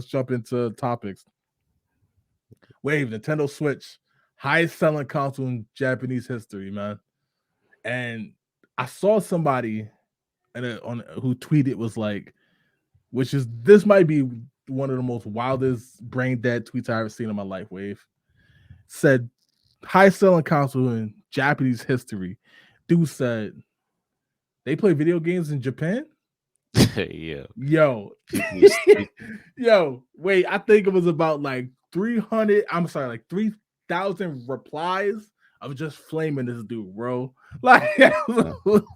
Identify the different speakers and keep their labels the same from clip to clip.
Speaker 1: jump into topics. Wave, Nintendo Switch, highest selling console in Japanese history, man. And I saw somebody on who tweeted was like, which is this might be one of the most wildest brain dead tweets I ever seen in my life. Wave said highest selling console in Japanese history. Dude said they play video games in Japan.
Speaker 2: Yeah,
Speaker 1: Yo,
Speaker 2: people is stupid.
Speaker 1: yo, wait, I think it was about like 300, I'm sorry, like 3,000 replies of just flaming this dude, bro. Like,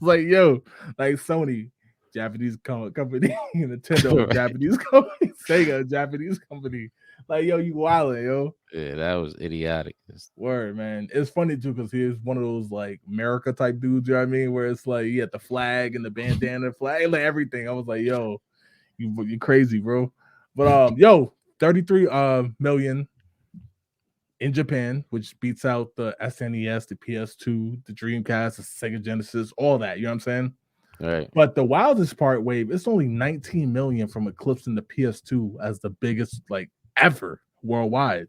Speaker 1: like, yo, like Sony, Japanese company, Nintendo,
Speaker 2: Right.
Speaker 1: Japanese company, Sega, Japanese company. Like, yo, you wildin', yo.
Speaker 2: Yeah, that was idiotic.
Speaker 1: Word, man. It's funny too because he's one of those like America type dudes, you know what I mean? Where it's like he had the flag and the bandana flag, like everything. I was like, yo, you crazy, bro. But yo, 33 million in Japan, which beats out the SNES, the PS2, the Dreamcast, the Sega Genesis, all that. You know what I'm saying?
Speaker 2: Right.
Speaker 1: But the wildest part, Wave, it's only 19 million from eclipsing the PS2 as the biggest like ever worldwide.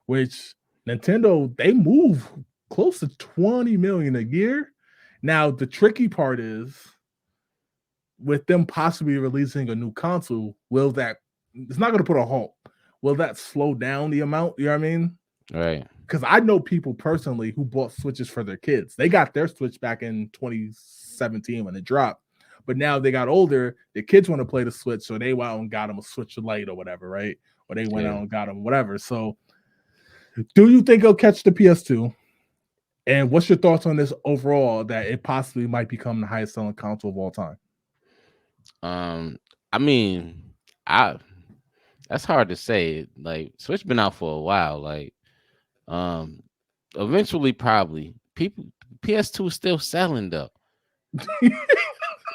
Speaker 1: Which Nintendo they move close to 20 million a year. Now the tricky part is with them possibly releasing a new console, will that it's not going to put a halt. Will that slow down the amount? You know what I mean?
Speaker 2: Right.
Speaker 1: Because I know people personally who bought Switches for their kids. They got their Switch back in 2017 when it dropped. But now they got older. The kids want to play the Switch, so they went out and got them a Switch Lite or whatever, right? Or they went
Speaker 2: Yeah.
Speaker 1: out and got them whatever. So, do you think it'll catch the PS2? And what's your thoughts on this overall that it possibly might become the highest selling console of all time?
Speaker 2: Um, I mean, I that's hard to say. Like Switch been out for a while. Like, um, eventually probably people PS2 is still selling though.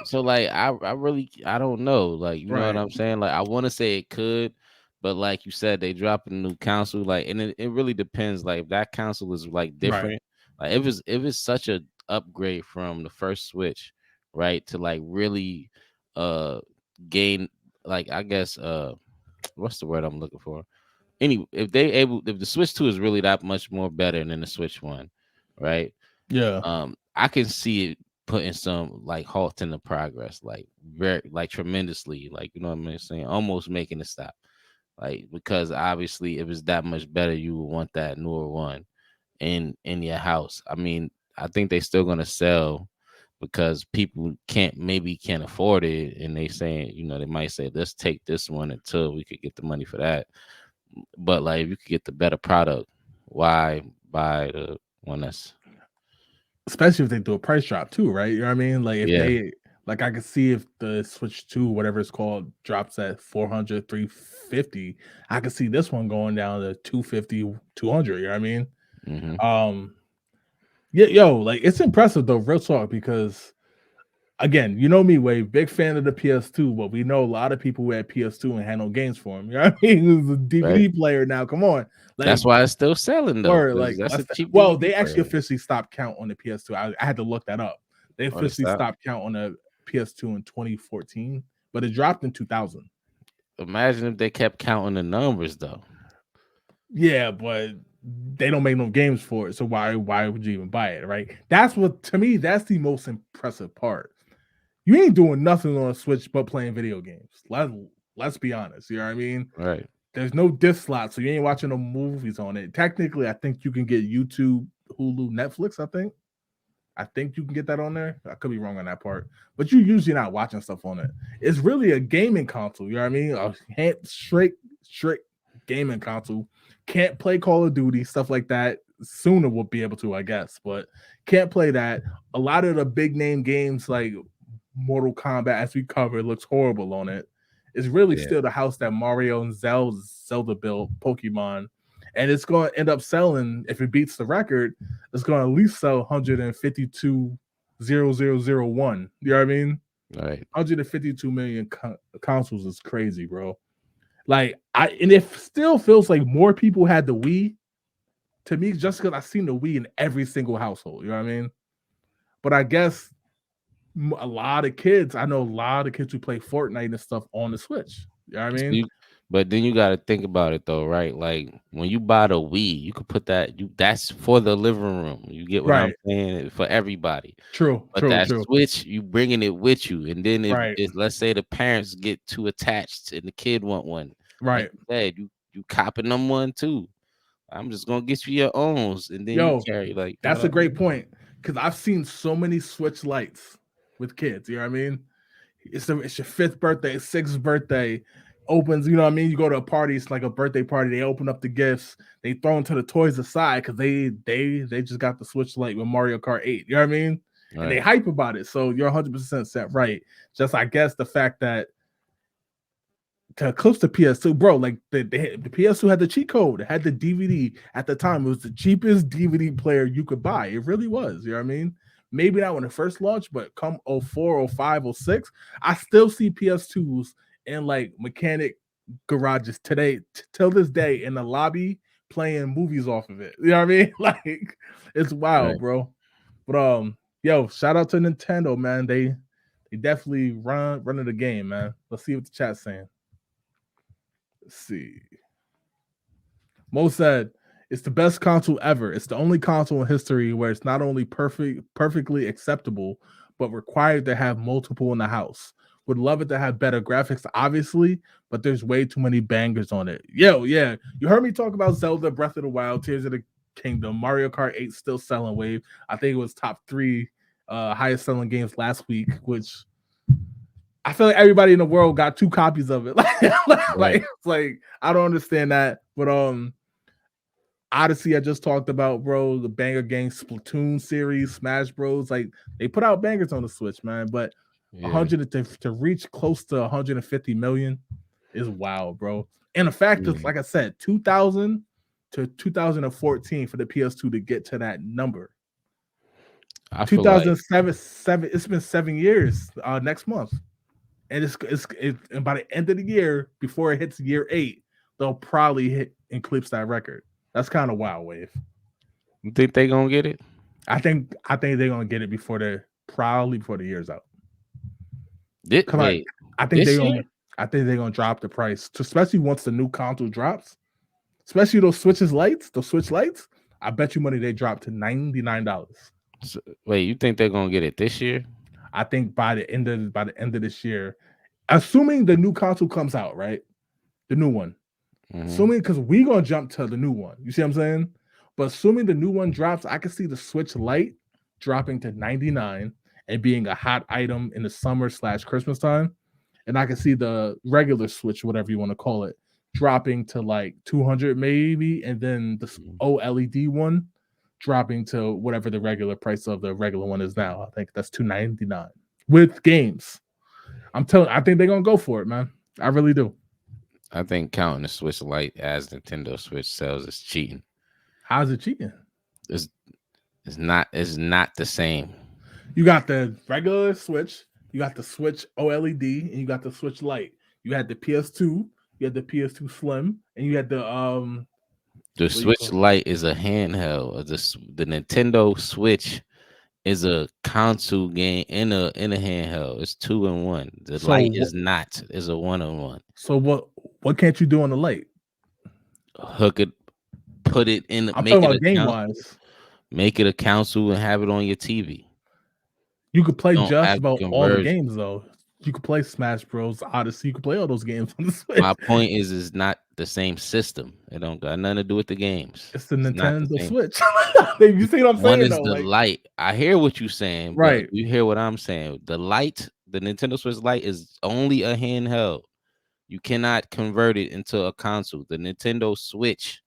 Speaker 2: So like I really I don't know. Like, you know what
Speaker 1: Right.
Speaker 2: I'm saying? Like I want to say it could, but like you said, they dropping a new console. Like, and it really depends. Like if that console is like
Speaker 1: Right.
Speaker 2: different. Like if it's such a upgrade from the first Switch, right? To like really uh gain, like I guess what's the word I'm looking for? Any if the Switch 2 is really that much more better than the Switch 1, right?
Speaker 1: Yeah.
Speaker 2: I can see it putting some like halt in the progress, like very like tremendously, like you know what I'm saying, almost making it stop. Like because obviously if it's that much better, you would want that newer one in your house. I mean, I think they still gonna sell because people can't afford it, and they saying, you know, they might say let's take this one until we could get the money for that. But like if you could get the better product, why buy the one that's
Speaker 1: Especially if they do a price drop too, right? You know what I mean? Like if
Speaker 2: yeah.
Speaker 1: they like I could see if the Switch 2, whatever it's called, drops at 400, 350. I could see this one going down to 250, 200. You know what I mean?
Speaker 2: Hmm.
Speaker 1: Um, yeah, yo, like it's impressive though, real talk, because again, you know me, Wade, big fan of the PS2, but we know a lot of people who had PS2 and had no games for them. You know what I mean? It's a
Speaker 2: Right.
Speaker 1: DVD player now. Come on. Like,
Speaker 2: That's why it's still selling though,
Speaker 1: or
Speaker 2: because
Speaker 1: like
Speaker 2: that's a
Speaker 1: less than,
Speaker 2: cheap
Speaker 1: well,
Speaker 2: DVD
Speaker 1: they actually
Speaker 2: player.
Speaker 1: officially stopped count on the PS2. I had to look that up. They
Speaker 2: Oh, they
Speaker 1: officially
Speaker 2: stop.
Speaker 1: stopped count on the PS2 in 2014, but it dropped in 2000.
Speaker 2: Imagine if they kept counting the numbers though.
Speaker 1: Yeah, but they don't make no games for it. So why would you even buy it, right? That's what to me, that's the most impressive part. You ain't doing nothing on a Switch but playing video games. Let's be honest. You know what I mean?
Speaker 2: Right.
Speaker 1: There's no disc slot, so you ain't watching no movies on it. Technically, I think you can get YouTube, Hulu, Netflix. I think you can get that on there. I could be wrong on that part, but you're usually not watching stuff on it. It's really a gaming console. You know what I mean? Straight gaming console. Can't play Call of Duty, stuff like that. Sooner we'll be able to, I guess, but can't play that. A lot of the big name games like Mortal Kombat, as we covered, looks horrible on it. It's really
Speaker 2: Yeah.
Speaker 1: still the house that Mario and Zelda built, Pokemon, and it's going to end up selling if it beats the record. It's going to at least sell 152,000,001. You know what I mean?
Speaker 2: Right.
Speaker 1: 152 million consoles is crazy, bro. Like and it still feels like more people had the Wii to me just because I've seen the Wii in every single household. You know what I mean? But I guess a lot of kids, I know a lot of kids who play Fortnite and stuff on the Switch. You know what I
Speaker 2: So
Speaker 1: mean?
Speaker 2: you But then you got to think about it though, right? Like when you buy the Wii, you could put that's for the living room. You get what I'm
Speaker 1: Right.
Speaker 2: saying? For everybody.
Speaker 1: True.
Speaker 2: But
Speaker 1: True.
Speaker 2: that
Speaker 1: True.
Speaker 2: Switch, you bringing it with you, and then
Speaker 1: Right.
Speaker 2: if let's say the parents get too attached and the kid want one, like
Speaker 1: Right.
Speaker 2: you said, you copping them one too. I'm just gonna get you your owns, and then you
Speaker 1: Yo,
Speaker 2: carry like you know
Speaker 1: that's
Speaker 2: what
Speaker 1: a
Speaker 2: I
Speaker 1: great
Speaker 2: mean?
Speaker 1: point because I've seen so many Switch lights with kids. You know what I mean? It's your fifth birthday, sixth birthday. Opens, you know what I mean? You go to a party, it's like a birthday party. They open up the gifts, they throw into the toys aside because they just got the Switch Lite with Mario Kart 8. You know what I mean? And they
Speaker 2: Right.
Speaker 1: hype about it. So you're 100% set right. Just I guess the fact that to close to PS2, bro. Like the PS2 had the cheat code, it had the DVD at the time. It was the cheapest DVD player you could buy. It really was. You know what I mean? Maybe not when it first launched, but come 04, 05, 06, I still see PS2s in like mechanic garages today, till this day, in the lobby playing movies off of it. You know what I mean? Like it's wild,
Speaker 2: Right.
Speaker 1: bro. But yo, shout out to Nintendo, man. They definitely running the game, man. Let's see what the chat's saying. Let's see. Mo said, "It's the best console ever. It's the only console in history where it's not only perfectly acceptable, but required to have multiple in the house. Would love it to have better graphics, obviously, but there's way too many bangers on it." Yo, yeah, you heard me talk about Zelda Breath of the Wild, Tears of the Kingdom, Mario Kart 8 still selling wave. I think it was top three highest selling games last week, which I feel like everybody in the world got two copies of it.
Speaker 2: Right.
Speaker 1: Like I don't understand that. But Odyssey I just talked about, bro. The banger gang Splatoon series, Smash Bros. Like they put out bangers on the Switch, man. But
Speaker 2: Yeah.
Speaker 1: 100 to reach close to 150 million is wild, bro. And the fact is,
Speaker 2: Yeah.
Speaker 1: like I said, 2000 to 2014 for the PS2 to get to that number.
Speaker 2: I feel like
Speaker 1: 2007, it's been 7 years next month. And and by the end of the year, before it hits year 8, they'll probably hit eclipse that record. That's kind of wild, Wave.
Speaker 2: you think they gonna get it
Speaker 1: I think they're gonna get it probably before the year's out. Cause
Speaker 2: wait
Speaker 1: I think
Speaker 2: this
Speaker 1: they're
Speaker 2: year.
Speaker 1: gonna I think they're gonna drop the price, especially once the new console drops. Especially those Switch lights. I bet you money they drop to $99.
Speaker 2: Wait, you think they're gonna get it this year?
Speaker 1: I think by the end of this year, assuming the new console comes out, right? The new one.
Speaker 2: Mm-hmm.
Speaker 1: Assuming because we gonna jump to the new one. You see what I'm saying? But assuming the new one drops, I can see the Switch Lite dropping to 99 and being a hot item in the summer/Christmas time. And I can see the regular Switch, whatever you want to call it, dropping to like 200 maybe, and then the OLED one dropping to whatever the regular price of the regular one is now. I think that's 299 with games. I think they're gonna go for it, man. I really do.
Speaker 2: I think counting the Switch Lite as Nintendo Switch sales is cheating.
Speaker 1: How's it cheating?
Speaker 2: It's it's not the same.
Speaker 1: You got the regular Switch, you got the Switch OLED, and you got the Switch Lite. You had the PS2, you had the PS2 Slim, and you had the
Speaker 2: The
Speaker 1: what do you
Speaker 2: Switch
Speaker 1: call it?
Speaker 2: Lite is a handheld. The Nintendo Switch is a console game in a handheld. It's two in one. The
Speaker 1: So
Speaker 2: Lite is not. Is a one on one.
Speaker 1: so what can't you do on the Lite?
Speaker 2: Hook it, put it in,
Speaker 1: I'm talking about game wise.
Speaker 2: make it a console, and have it on your TV.
Speaker 1: You could play
Speaker 2: Don't
Speaker 1: just
Speaker 2: have the
Speaker 1: about all the
Speaker 2: conversion.
Speaker 1: games though. You could play Smash Bros, Odyssey. You could play all those games on the Switch.
Speaker 2: My point is, it's not the same system. It don't got nothing to do with the games.
Speaker 1: It's the
Speaker 2: It's not the
Speaker 1: Nintendo
Speaker 2: same.
Speaker 1: Switch. You see what I'm
Speaker 2: One
Speaker 1: saying
Speaker 2: is
Speaker 1: though?
Speaker 2: the
Speaker 1: Like
Speaker 2: light. I hear what you're saying, but
Speaker 1: right.
Speaker 2: you hear what I'm saying. The light, the Nintendo Switch Lite is only a handheld. You cannot convert it into a console. The Nintendo Switch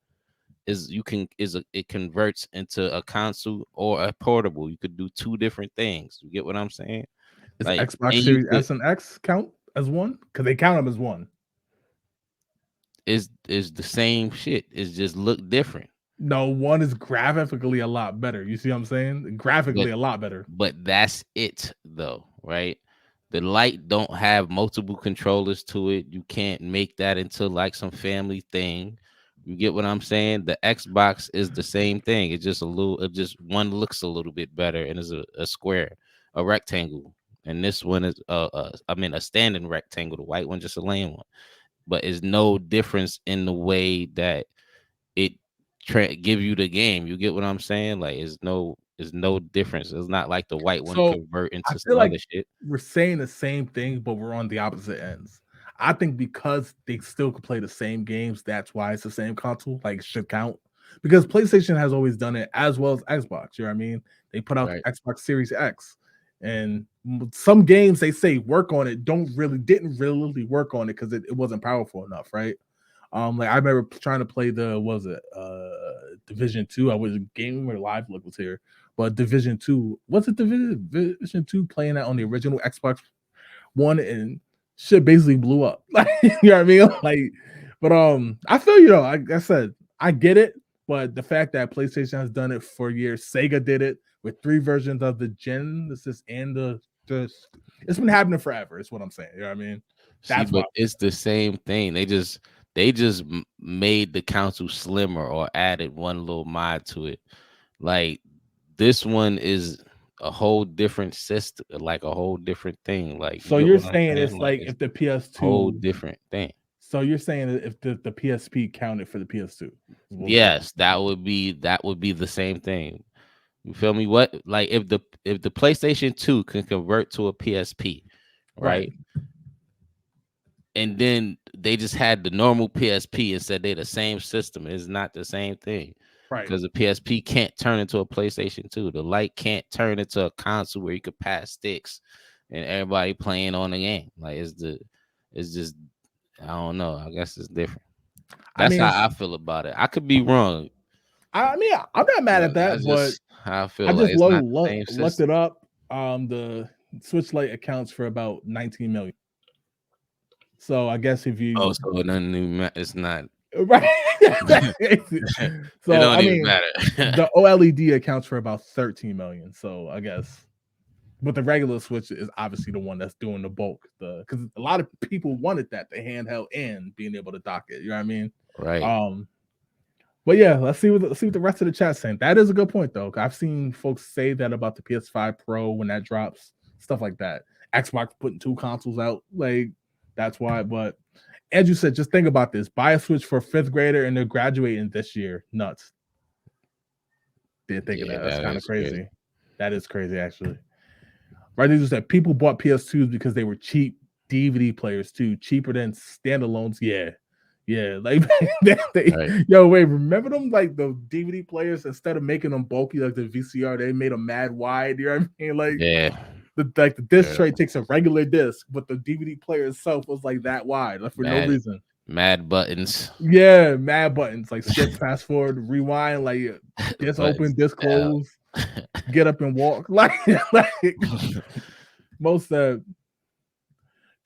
Speaker 2: it converts into a console or a portable. You could do two different things. You get what I'm saying?
Speaker 1: Is
Speaker 2: Like,
Speaker 1: Xbox
Speaker 2: and you
Speaker 1: Series
Speaker 2: could
Speaker 1: S and X count as one? Because they count them as one.
Speaker 2: is the same shit. It's just look different.
Speaker 1: No, one is graphically a lot better. You see what I'm saying?
Speaker 2: But
Speaker 1: Graphically a lot better.
Speaker 2: that's it though, right? The light don't have multiple controllers to it. You can't make that into like some family thing. You get what I'm saying? The Xbox is the same thing. It's just it just one looks a little bit better and is a square, a rectangle. And this one is I mean a standing rectangle. The white one just a lane one. but it's no difference in the way that it give you the game. You get what I'm saying? Like it's no difference. It's not like the white one
Speaker 1: So
Speaker 2: convert
Speaker 1: I
Speaker 2: into
Speaker 1: feel
Speaker 2: some
Speaker 1: like
Speaker 2: other shit.
Speaker 1: we're saying the same thing, but we're on the opposite ends. I think because they still could play the same games, that's why it's the same console. Like it should count. Because PlayStation has always done it as well as Xbox. You know what I mean? They put out
Speaker 2: Right.
Speaker 1: the Xbox Series X. And some games they say work on it, didn't really work on it because it wasn't powerful enough, right? Like I remember trying to play the what was it Division 2. I was gaming where Live Look was here, but Division 2 was it Division 2 playing that on the original Xbox One and shit basically blew up. Like you know what I mean? Like, but I feel you know. Like I said, I get it, but the fact that PlayStation has done it for years, Sega did it with 3 versions of the Genesis and the it's been happening forever. Is what I'm saying. You know what I mean?
Speaker 2: See,
Speaker 1: That's why.
Speaker 2: but it's the same thing. They just made the console slimmer or added one little mod to it. Like this one is a whole different system, like a whole different thing. Like you
Speaker 1: So
Speaker 2: get
Speaker 1: you're
Speaker 2: what I'm
Speaker 1: saying
Speaker 2: saying?
Speaker 1: it's
Speaker 2: Like
Speaker 1: like
Speaker 2: it's
Speaker 1: if the
Speaker 2: a whole
Speaker 1: PS2.
Speaker 2: different thing.
Speaker 1: So you're saying that if the PSP counted for the PS2 is what we're
Speaker 2: Yes, that would be the same thing. You feel me? What like if the PlayStation 2 can convert to a PSP,
Speaker 1: right,
Speaker 2: right? And then they just had the normal PSP and said they're the same system. It's not the same thing
Speaker 1: right.
Speaker 2: because the PSP can't turn into a PlayStation 2. The light can't turn into a console where you could pass sticks and everybody playing on the game. Like it's just I don't know. I guess it's different.
Speaker 1: I
Speaker 2: That's
Speaker 1: mean,
Speaker 2: how I feel about it. I could be wrong,
Speaker 1: I mean, I'm not mad
Speaker 2: but
Speaker 1: at
Speaker 2: that's
Speaker 1: that, but
Speaker 2: just how I
Speaker 1: I
Speaker 2: feel. Like
Speaker 1: just
Speaker 2: it's not the same
Speaker 1: looked
Speaker 2: system.
Speaker 1: it up. The Switch Lite accounts for about 19 million. So I guess if
Speaker 2: Oh,
Speaker 1: you
Speaker 2: so it doesn't even it's not.
Speaker 1: right,
Speaker 2: It
Speaker 1: so
Speaker 2: don't
Speaker 1: I
Speaker 2: even
Speaker 1: mean,
Speaker 2: matter.
Speaker 1: the OLED accounts for about 13 million. So I guess, but the regular Switch is obviously the one that's doing the bulk. The because a lot of people wanted that the handheld and being able to dock it. You know what I mean?
Speaker 2: Right.
Speaker 1: Um, But yeah, let's see what the rest of the chat's saying. That is a good point though. I've seen folks say that about the PS5 Pro when that drops, stuff like that. Xbox putting 2 consoles out, like that's why. But as you said, just think about this: buy a Switch for a fifth grader and they're graduating this year. Nuts. Didn't think of
Speaker 2: Yeah,
Speaker 1: that. That's
Speaker 2: that
Speaker 1: kind of
Speaker 2: is crazy.
Speaker 1: crazy. That is crazy, actually. Right? They just said people bought PS2s because they were cheap DVD players too, cheaper than standalones. Yeah, yeah. Like
Speaker 2: Right.
Speaker 1: yo, wait, remember them like the DVD players instead of making them bulky like the VCR, they made them mad wide. You know what I mean? Like
Speaker 2: Yeah.
Speaker 1: the disc
Speaker 2: Yeah.
Speaker 1: tray takes a regular disc, but the DVD player itself was like that wide, like for no
Speaker 2: Mad
Speaker 1: reason.
Speaker 2: mad buttons.
Speaker 1: Yeah, mad buttons like skip, fast forward, rewind, like disc open,
Speaker 2: Buttons
Speaker 1: disc
Speaker 2: down.
Speaker 1: close, get up and walk. Like most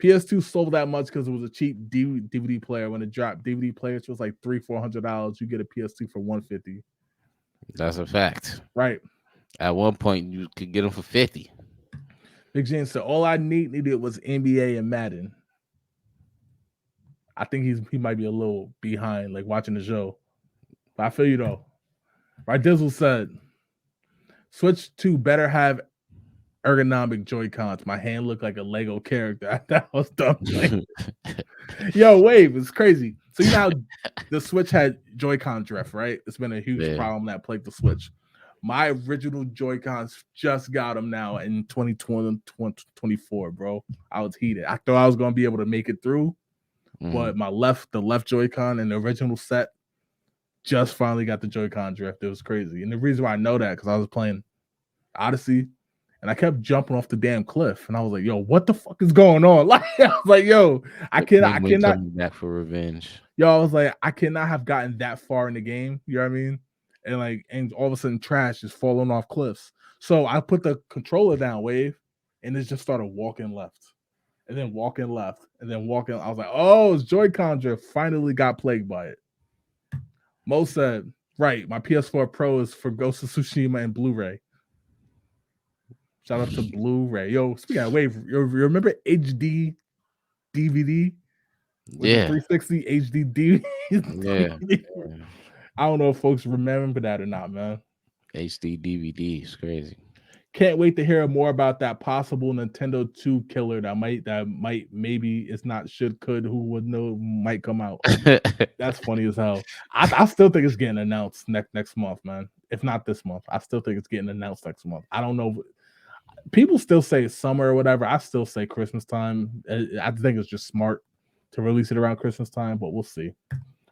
Speaker 1: PS2 sold that much because it was a cheap DVD player. When it dropped, DVD players was like $300-400. You get a PS2 for 150.
Speaker 2: That's a fact.
Speaker 1: Right.
Speaker 2: At one point you could get them for 50.
Speaker 1: Big James said all I needed was NBA and Madden. I think he might be a little behind, like watching the show. But I feel you though. Right. Dizzle said Switch 2 better have ergonomic Joy Cons. My hand looked like a Lego character. That was dumb. Like, yo, wave, it's crazy. So you know how the Switch had Joy-Con drift, right? It's been a huge
Speaker 2: Yeah.
Speaker 1: problem that plagued the Switch. My original Joy-Cons just got them now in 2020, 2024, bro. I was heated. I thought I was gonna be able to make it through,
Speaker 2: Mhm.
Speaker 1: but the left Joy-Con and the original set just finally got the Joy-Con drift. It was crazy. And the reason why I know that because I was playing Odyssey and I kept jumping off the damn cliff. And I was like, yo, what the fuck is going on? Like, I was like, yo,
Speaker 2: The
Speaker 1: I
Speaker 2: penguin
Speaker 1: cannot,
Speaker 2: coming back for revenge.
Speaker 1: yo, I was like, I cannot have gotten that far in the game. You know what I mean? And like, and all of a sudden, trash is falling off cliffs. So I put the controller down, wave, and it just started walking left, and then walking left, and then walking. I was like, oh, it's Joy-Con drift. Finally got plagued by it. Mo said, right, my PS4 Pro is for Ghost of Tsushima and Blu-ray. Shout out to Blu-ray. Yo, speaking of wave, you remember HD DVD with the
Speaker 2: Yeah.
Speaker 1: 360 HD DVD?
Speaker 2: Yeah.
Speaker 1: I don't know if folks remember that or not, man.
Speaker 2: HD DVD is crazy.
Speaker 1: Can't wait to hear more about that possible Nintendo 2 killer that might maybe it's not should could who would know might come out. That's funny as hell. I still think it's getting announced next month, man. If not this month, I still think it's getting announced next month. I don't know. People still say summer or whatever. I still say Christmas time. I think it's just smart to release it around Christmas time, but we'll see.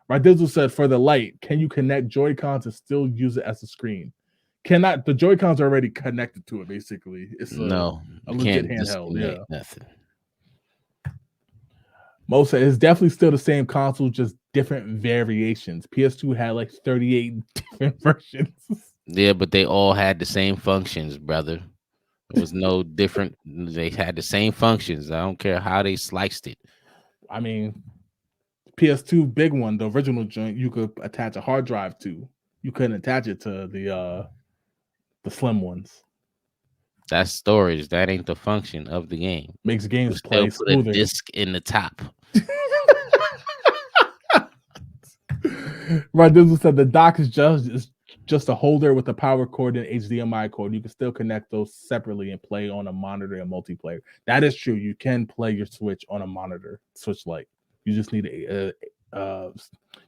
Speaker 1: Right, Dizzle said for the light, can you connect Joy-Cons and still use it as a screen? Cannot. The Joy-Cons are already connected to it. Basically, it's
Speaker 2: No,
Speaker 1: a
Speaker 2: you
Speaker 1: legit
Speaker 2: can't
Speaker 1: handheld. Yeah.
Speaker 2: disconnect nothing.
Speaker 1: Mo said it's definitely still the same console, just different variations. PS2 had like 38 different versions.
Speaker 2: Yeah, but they all had the same functions, brother. There was no different. They had the same functions. I don't care how they sliced it.
Speaker 1: I mean, PS2 big one, the original joint, you could attach a hard drive to. You couldn't attach it to the slim ones.
Speaker 2: That's storage. That ain't the function of the game.
Speaker 1: Makes
Speaker 2: You
Speaker 1: games
Speaker 2: still
Speaker 1: play
Speaker 2: put a
Speaker 1: smoother.
Speaker 2: disc in the top.
Speaker 1: Right, this said the dock is just a holder with a power cord and HDMI cord. You can still connect those separately and play on a monitor and multiplayer. That is true. You can play your Switch on a monitor, Switch Lite. You just need a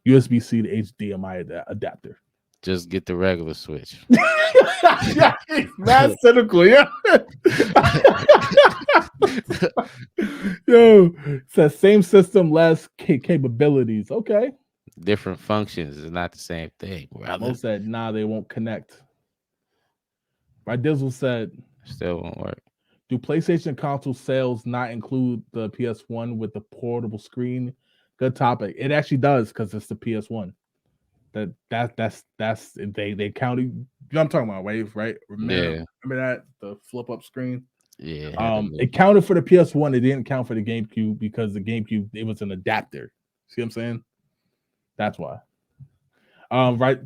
Speaker 1: USB-C to HDMI adapter.
Speaker 2: Just get the regular Switch.
Speaker 1: Yeah, that's cynical, yeah. Yo, says same system, less capabilities. Okay.
Speaker 2: Different functions is not the same thing, brother.
Speaker 1: Mo said, nah, they won't connect. Right, Dizzle said,
Speaker 2: Still won't work.
Speaker 1: do PlayStation console sales not include the PS1 with the portable screen? Good topic. It actually does because it's the PS1. That's they counted. You know what I'm talking about, Wave, right? Remember that the flip up screen?
Speaker 2: Yeah.
Speaker 1: It counted for the PS1. It didn't count for the GameCube because the GameCube it was an adapter. See what I'm saying? That's why. Right.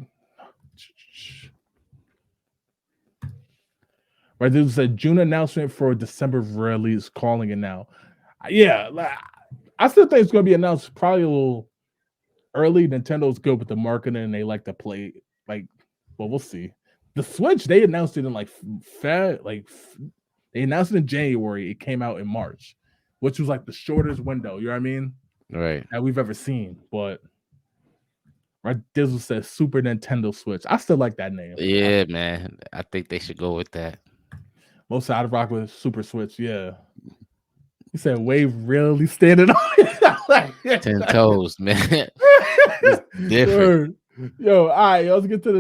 Speaker 1: Right. This said June announcement for December release. Calling it now. Yeah, I still think it's going to be announced probably a little early. Nintendo's good with the marketing and they like to play like. Well, we'll see. The Switch they announced it in they announced it in January. It came out in March, which was like the shortest window. You know what I mean?
Speaker 2: Right.
Speaker 1: That we've ever seen. But right, Dizzle says Super Nintendo Switch. I still like that name.
Speaker 2: Yeah, man. I think they should go with that.
Speaker 1: Most out of rock with Super Switch. Yeah. He said Wave really standing on it.
Speaker 2: 10 toes, man. It's different.
Speaker 1: Yo, all right, let's get to the